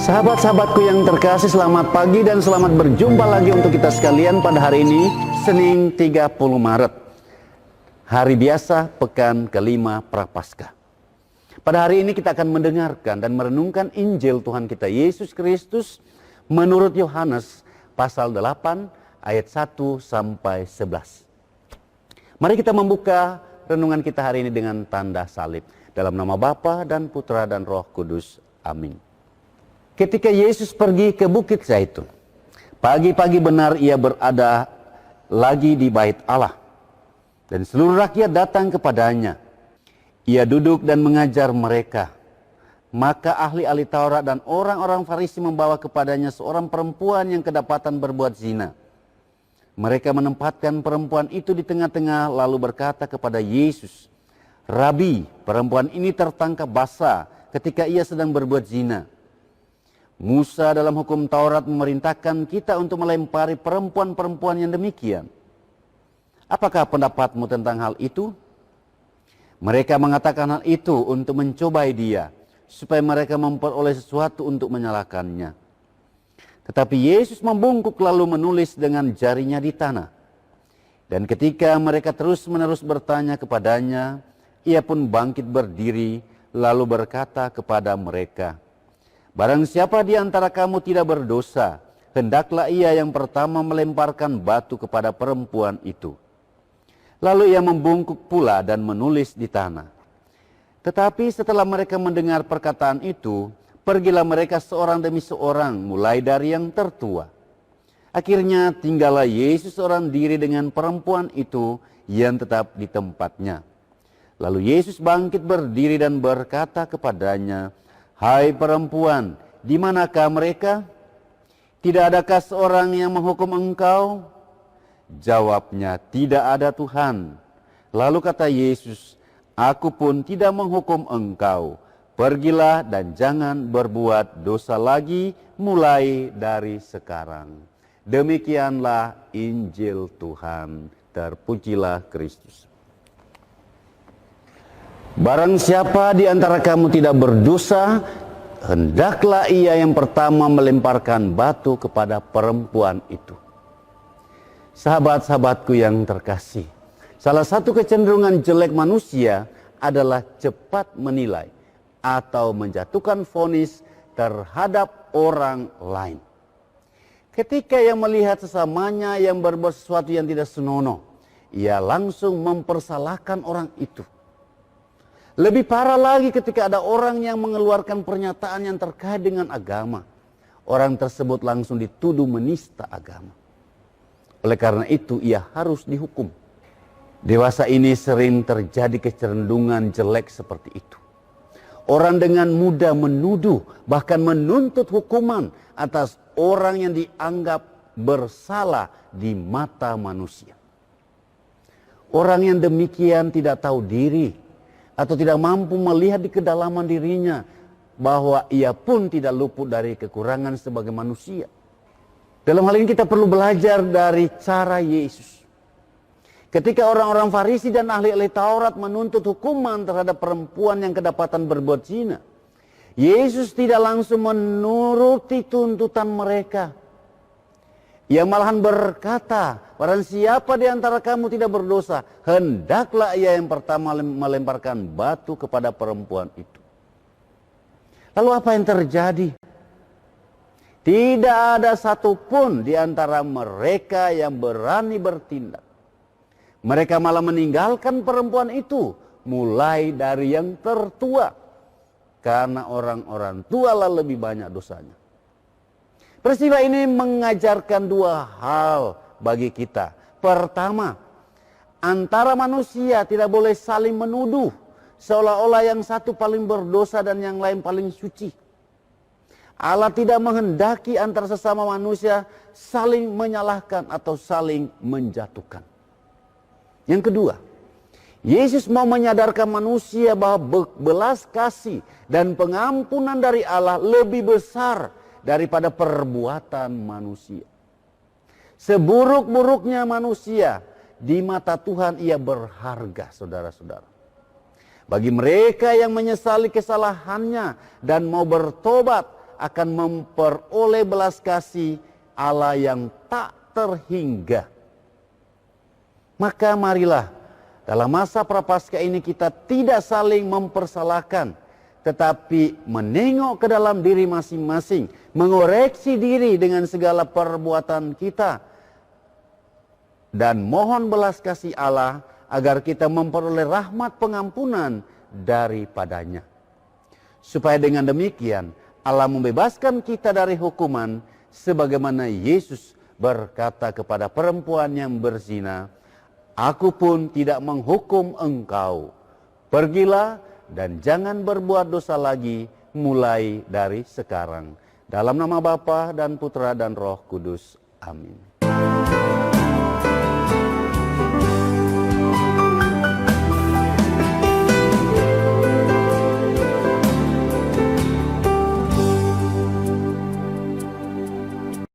Sahabat-sahabatku yang terkasih, selamat pagi dan selamat berjumpa lagi untuk kita sekalian pada hari ini, Senin 30 Maret. Hari biasa, pekan kelima Prapaskah. Pada hari ini kita akan mendengarkan dan merenungkan Injil Tuhan kita Yesus Kristus menurut Yohanes pasal 8 ayat 1 sampai 11. Mari kita membuka renungan kita hari ini dengan tanda salib. Dalam nama Bapa dan Putra dan Roh Kudus. Amin. Ketika Yesus pergi ke Bukit Zaitun, pagi-pagi benar ia berada lagi di bait Allah, dan seluruh rakyat datang kepadanya. Ia duduk dan mengajar mereka. Maka ahli-ahli Taurat dan orang-orang Farisi membawa kepadanya seorang perempuan yang kedapatan berbuat zina. Mereka menempatkan perempuan itu di tengah-tengah lalu berkata kepada Yesus, "Rabi, perempuan ini tertangkap basah ketika ia sedang berbuat zina. Musa dalam hukum Taurat memerintahkan kita untuk melempari perempuan-perempuan yang demikian. Apakah pendapatmu tentang hal itu?" Mereka mengatakan hal itu untuk mencobai dia, supaya mereka memperoleh sesuatu untuk menyalahkannya. Tetapi Yesus membungkuk lalu menulis dengan jarinya di tanah. Dan ketika mereka terus-menerus bertanya kepadanya, ia pun bangkit berdiri lalu berkata kepada mereka, "Barang siapa di antara kamu tidak berdosa, hendaklah ia yang pertama melemparkan batu kepada perempuan itu." Lalu ia membungkuk pula dan menulis di tanah. Tetapi setelah mereka mendengar perkataan itu, pergilah mereka seorang demi seorang, mulai dari yang tertua. Akhirnya tinggallah Yesus seorang diri dengan perempuan itu yang tetap di tempatnya. Lalu Yesus bangkit berdiri dan berkata kepadanya, "Hai perempuan, di manakah mereka? Tidak adakah seorang yang menghukum engkau?" Jawabnya, "Tidak ada Tuhan." Lalu kata Yesus, "Aku pun tidak menghukum engkau. Pergilah dan jangan berbuat dosa lagi mulai dari sekarang." Demikianlah Injil Tuhan. Terpujilah Kristus. Barang siapa di antara kamu tidak berdosa, hendaklah ia yang pertama melemparkan batu kepada perempuan itu. Sahabat-sahabatku yang terkasih, salah satu kecenderungan jelek manusia adalah cepat menilai atau menjatuhkan vonis terhadap orang lain. Ketika ia melihat sesamanya yang berbuat sesuatu yang tidak senonoh, ia langsung mempersalahkan orang itu. Lebih parah lagi ketika ada orang yang mengeluarkan pernyataan yang terkait dengan agama. Orang tersebut langsung dituduh menista agama. Oleh karena itu ia harus dihukum. Dewasa ini sering terjadi kecenderungan jelek seperti itu. Orang dengan mudah menuduh, bahkan menuntut hukuman atas orang yang dianggap bersalah di mata manusia. Orang yang demikian tidak tahu diri atau tidak mampu melihat di kedalaman dirinya bahwa ia pun tidak luput dari kekurangan sebagai manusia. Dalam hal ini kita perlu belajar dari cara Yesus. Ketika orang-orang Farisi dan ahli-ahli Taurat menuntut hukuman terhadap perempuan yang kedapatan berbuat zina, Yesus tidak langsung menuruti tuntutan mereka. Ia malahan berkata, "Barang siapa di antara kamu tidak berdosa, hendaklah ia yang pertama melemparkan batu kepada perempuan itu." Lalu apa yang terjadi? Tidak ada satupun di antara mereka yang berani bertindak. Mereka malah meninggalkan perempuan itu, mulai dari yang tertua. Karena orang-orang tua lah lebih banyak dosanya. Peristiwa ini mengajarkan dua hal bagi kita. Pertama, antara manusia tidak boleh saling menuduh, seolah-olah yang satu paling berdosa dan yang lain paling suci. Allah tidak menghendaki antara sesama manusia saling menyalahkan atau saling menjatuhkan. Yang kedua, Yesus mau menyadarkan manusia bahwa belas kasih dan pengampunan dari Allah lebih besar daripada perbuatan manusia. Seburuk-buruknya manusia, di mata Tuhan ia berharga, saudara-saudara. Bagi mereka yang menyesali kesalahannya dan mau bertobat, akan memperoleh belas kasih Allah yang tak terhingga. Maka marilah dalam masa Prapaskah ini kita tidak saling mempersalahkan, tetapi menengok ke dalam diri masing-masing, mengoreksi diri dengan segala perbuatan kita, dan mohon belas kasih Allah agar kita memperoleh rahmat pengampunan daripadanya. Supaya dengan demikian Allah membebaskan kita dari hukuman, sebagaimana Yesus berkata kepada perempuan yang berzina, "Aku pun tidak menghukum engkau. Pergilah dan jangan berbuat dosa lagi mulai dari sekarang." Dalam nama Bapa dan Putra dan Roh Kudus. Amin.